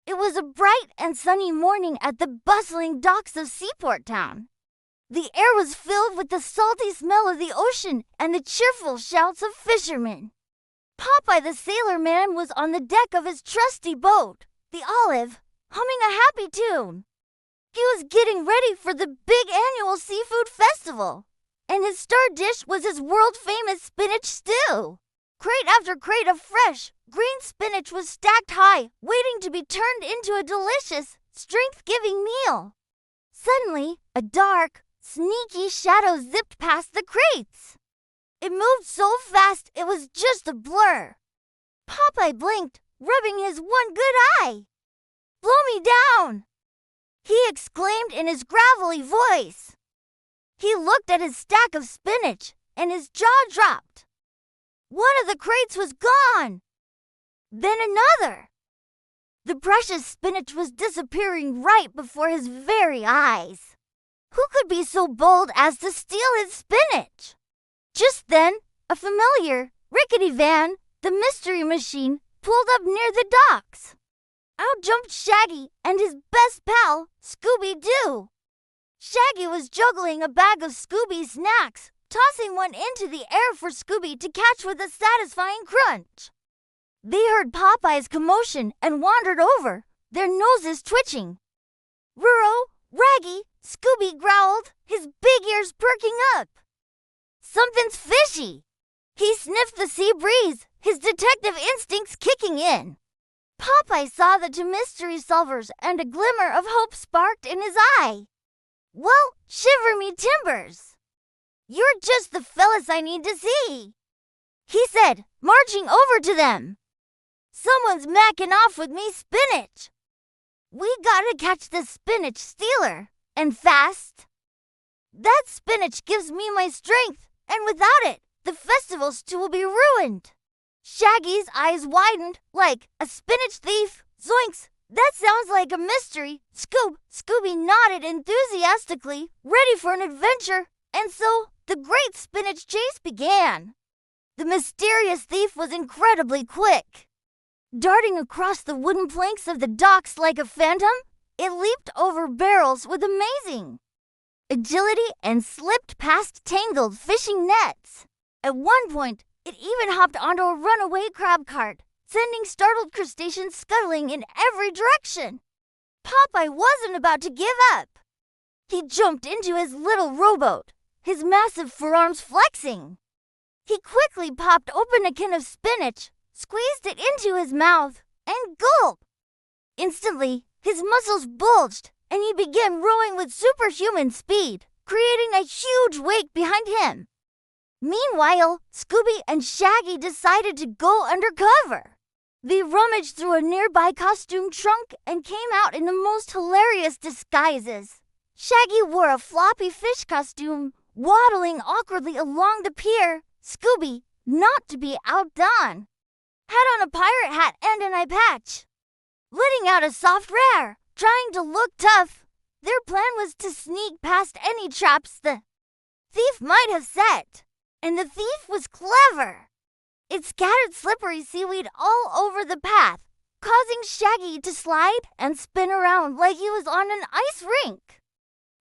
It was a bright and sunny morning at the bustling docks of Seaport Town. The air was filled with the salty smell of the ocean and the cheerful shouts of fishermen. Popeye the sailor man was on the deck of his trusty boat, the Olive, humming a happy tune. He was getting ready for the big annual seafood festival, and his star dish was his world-famous spinach stew. Crate after crate of fresh, green spinach was stacked high, waiting to be turned into a delicious, strength-giving meal. Suddenly, a dark, sneaky shadow zipped past the crates. It moved so fast it was just a blur. Popeye blinked, rubbing his one good eye. "Blow me down!" he exclaimed in his gravelly voice. He looked at his stack of spinach, and his jaw dropped. One of the crates was gone. Then another. The precious spinach was disappearing right before his very eyes. Who could be so bold as to steal his spinach? Just then, a familiar, rickety van, the Mystery Machine, pulled up near the docks. Out jumped Shaggy and his best pal, Scooby-Doo. Shaggy was juggling a bag of Scooby snacks, tossing one into the air for Scooby to catch with a satisfying crunch. They heard Popeye's commotion and wandered over, their noses twitching. "Ruro, Raggy," Scooby growled, his big ears perking up. "Something's fishy." He sniffed the sea breeze, his detective instincts kicking in. Popeye saw the two mystery solvers, and a glimmer of hope sparked in his eye. "Well, shiver me timbers. You're just the fellas I need to see," he said, marching over to them. "Someone's macking off with me spinach. We gotta catch the spinach stealer, and fast. That spinach gives me my strength, and without it, the festival stew will be ruined." Shaggy's eyes widened like a spinach thief. Zoinks! That sounds like a mystery. Scooby nodded enthusiastically, ready for an adventure, and so the great spinach chase began. The mysterious thief was incredibly quick. Darting across the wooden planks of the docks like a phantom, it leaped over barrels with amazing agility and slipped past tangled fishing nets. At one point, it even hopped onto a runaway crab cart, sending startled crustaceans scuttling in every direction. Popeye wasn't about to give up. He jumped into his little rowboat, his massive forearms flexing. He quickly popped open a can of spinach, squeezed it into his mouth, and gulped. Instantly, his muscles bulged, and he began rowing with superhuman speed, creating a huge wake behind him. Meanwhile, Scooby and Shaggy decided to go undercover. They rummaged through a nearby costume trunk and came out in the most hilarious disguises. Shaggy wore a floppy fish costume, waddling awkwardly along the pier. Scooby, not to be outdone, had on a pirate hat and an eye patch. Letting out a soft rare, trying to look tough, their plan was to sneak past any traps the thief might have set. And the thief was clever. It scattered slippery seaweed all over the path, causing Shaggy to slide and spin around like he was on an ice rink.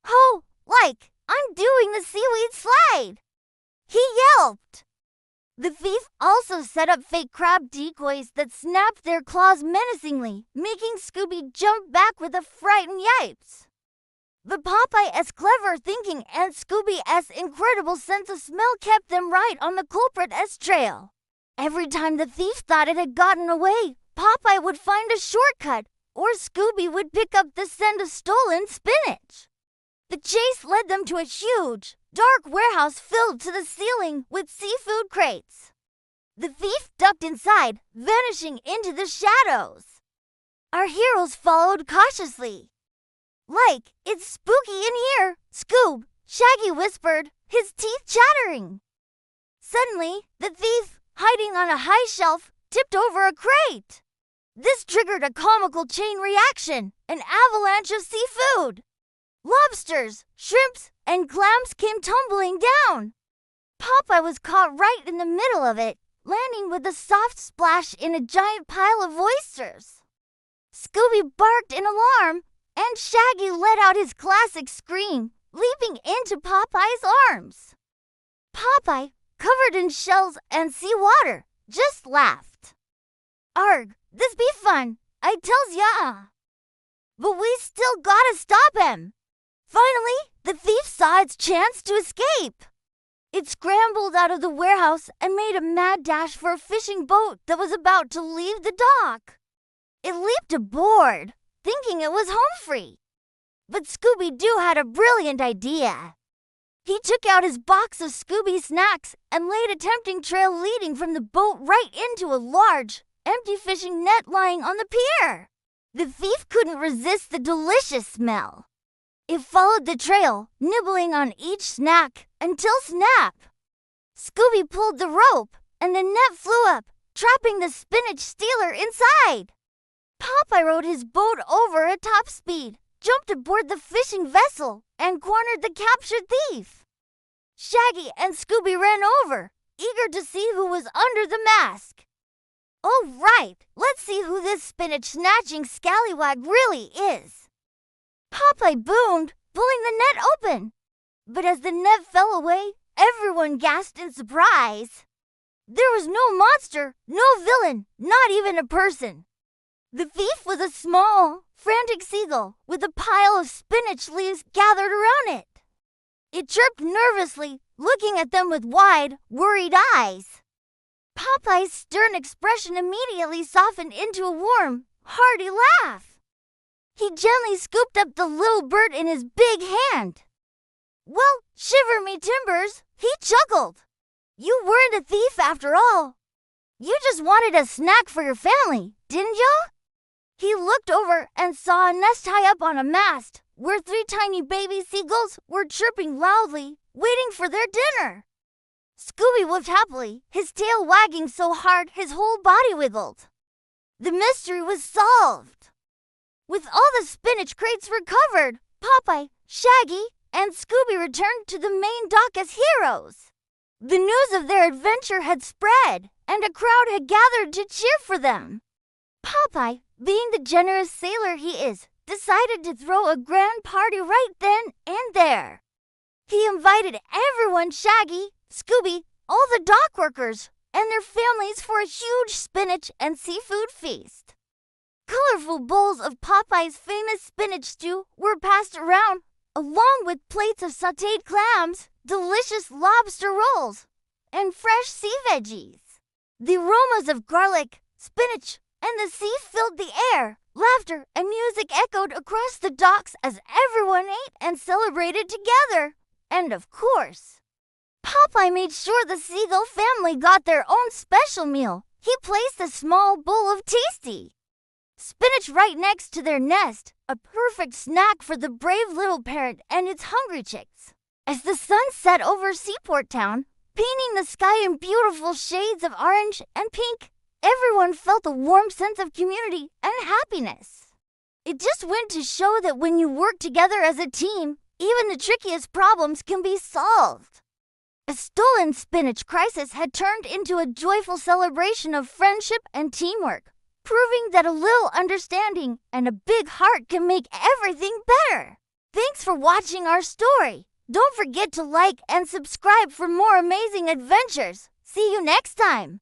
"Oh, like I'm doing the seaweed slide," he yelped. The thief also set up fake crab decoys that snapped their claws menacingly, making Scooby jump back with a frightened yipes. But Popeye's clever thinking and Scooby's incredible sense of smell kept them right on the culprit's trail. Every time the thief thought it had gotten away, Popeye would find a shortcut, or Scooby would pick up the scent of stolen spinach. The chase led them to a huge, dark warehouse filled to the ceiling with seafood crates. The thief ducked inside, vanishing into the shadows. Our heroes followed cautiously. "Like, it's spooky in here, Scoob," Shaggy whispered, his teeth chattering. Suddenly, the thief, hiding on a high shelf, tipped over a crate. This triggered a comical chain reaction, an avalanche of seafood. Lobsters, shrimps, and clams came tumbling down. Popeye was caught right in the middle of it, landing with a soft splash in a giant pile of oysters. Scooby barked in alarm, and Shaggy let out his classic scream, leaping into Popeye's arms. Popeye, covered in shells and seawater, just laughed. "Arg, this be fun, I tells ya. But we still gotta stop him." Finally, the thief saw its chance to escape. It scrambled out of the warehouse and made a mad dash for a fishing boat that was about to leave the dock. It leaped aboard, thinking it was home free. But Scooby-Doo had a brilliant idea. He took out his box of Scooby snacks and laid a tempting trail leading from the boat right into a large, empty fishing net lying on the pier. The thief couldn't resist the delicious smell. It followed the trail, nibbling on each snack, until snap! Scooby pulled the rope, and the net flew up, trapping the spinach stealer inside. Popeye rode his boat over at top speed, jumped aboard the fishing vessel, and cornered the captured thief. Shaggy and Scooby ran over, eager to see who was under the mask. "Oh, right, let's see who this spinach-snatching scallywag really is." Popeye boomed, pulling the net open. But as the net fell away, everyone gasped in surprise. There was no monster, no villain, not even a person. The thief was a small, frantic seagull with a pile of spinach leaves gathered around it. It chirped nervously, looking at them with wide, worried eyes. Popeye's stern expression immediately softened into a warm, hearty laugh. He gently scooped up the little bird in his big hand. "Well, shiver me timbers," he chuckled. "You weren't a thief after all. You just wanted a snack for your family, didn't you?" He looked over and saw a nest high up on a mast, where 3 tiny baby seagulls were chirping loudly, waiting for their dinner. Scooby whooped happily, his tail wagging so hard his whole body wiggled. The mystery was solved. With all the spinach crates recovered, Popeye, Shaggy, and Scooby returned to the main dock as heroes. The news of their adventure had spread, and a crowd had gathered to cheer for them. Popeye, being the generous sailor he is, decided to throw a grand party right then and there. He invited everyone: Shaggy, Scooby, all the dock workers, and their families for a huge spinach and seafood feast. Colorful bowls of Popeye's famous spinach stew were passed around, along with plates of sautéed clams, delicious lobster rolls, and fresh sea veggies. The aromas of garlic, spinach, and the sea filled the air. Laughter and music echoed across the docks as everyone ate and celebrated together. And of course, Popeye made sure the seagull family got their own special meal. He placed a small bowl of tasty spinach right next to their nest, a perfect snack for the brave little parrot and its hungry chicks. As the sun set over Seaport Town, painting the sky in beautiful shades of orange and pink, everyone felt a warm sense of community and happiness. It just went to show that when you work together as a team, even the trickiest problems can be solved. A stolen spinach crisis had turned into a joyful celebration of friendship and teamwork, proving that a little understanding and a big heart can make everything better. Thanks for watching our story. Don't forget to like and subscribe for more amazing adventures. See you next time.